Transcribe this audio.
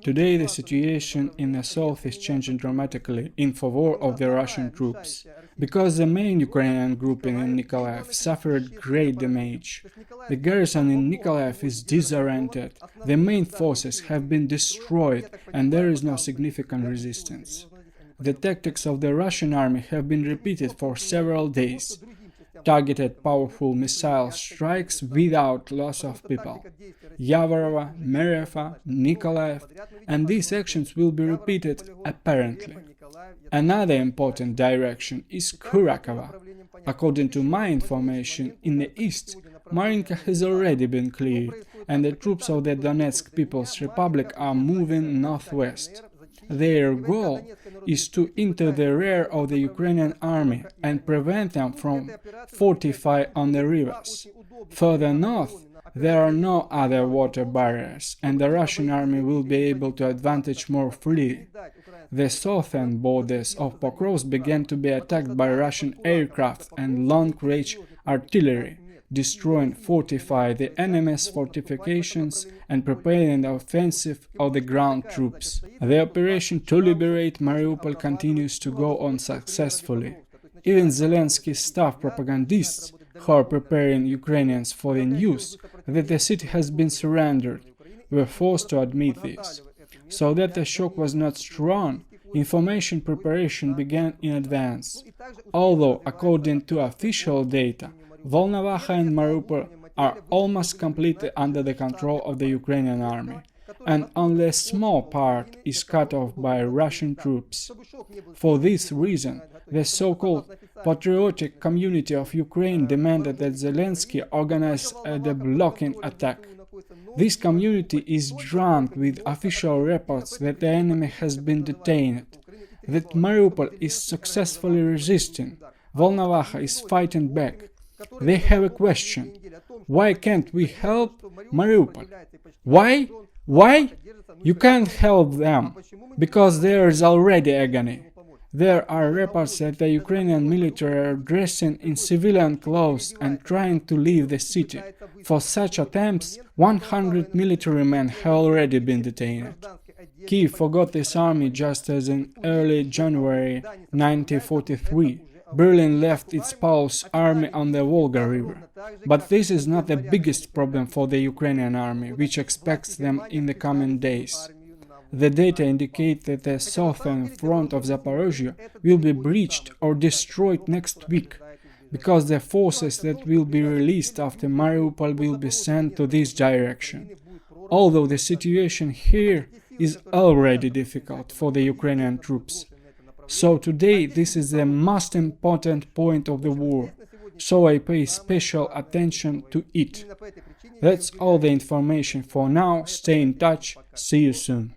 Today the situation in the south is changing dramatically in favor of the Russian troops, because the main Ukrainian group in Nikolaev suffered great damage. The garrison in Nikolaev is disoriented, the main forces have been destroyed and there is no significant resistance. The tactics of the Russian army have been repeated for several days. Targeted powerful missile strikes without loss of people. Yavorova, Mariupol, Nikolaev, and these actions will be repeated apparently. Another important direction is Kurakova. According to my information, in the east, Marinka has already been cleared, and the troops of the Donetsk People's Republic are moving northwest. Their goal is to enter the rear of the Ukrainian army and prevent them from fortifying on the rivers. Further north, there are no other water barriers, and the Russian army will be able to advance more freely. The southern borders of Pokrovsk began to be attacked by Russian aircraft and long-range artillery, destroying the enemy's fortifications and preparing the offensive of the ground troops. The operation to liberate Mariupol continues to go on successfully. Even Zelensky's staff propagandists, who are preparing Ukrainians for the news that the city has been surrendered, were forced to admit this. So that the shock was not strong, information preparation began in advance. Although, according to official data, Volnovakha and Mariupol are almost completely under the control of the Ukrainian army, and only a small part is cut off by Russian troops. For this reason, the so-called patriotic community of Ukraine demanded that Zelensky organize a blocking attack. This community is drunk with official reports that the enemy has been detained, that Mariupol is successfully resisting, Volnovakha is fighting back. They have a question: why can't we help Mariupol? Why? Why? You can't help them, because there is already agony. There are reports that the Ukrainian military are dressing in civilian clothes and trying to leave the city. For such attempts, 100 military men have already been detained. Kiev forgot this army just as in early January 1943. Berlin left its Polish army on the Volga River. But this is not the biggest problem for the Ukrainian army, which expects them in the coming days. The data indicate that the southern front of Zaporozhye will be breached or destroyed next week, because the forces that will be released after Mariupol will be sent to this direction. Although the situation here is already difficult for the Ukrainian troops. So today this is the most important point of the war, so I pay special attention to it. That's all the information for now. Stay in touch. See you soon.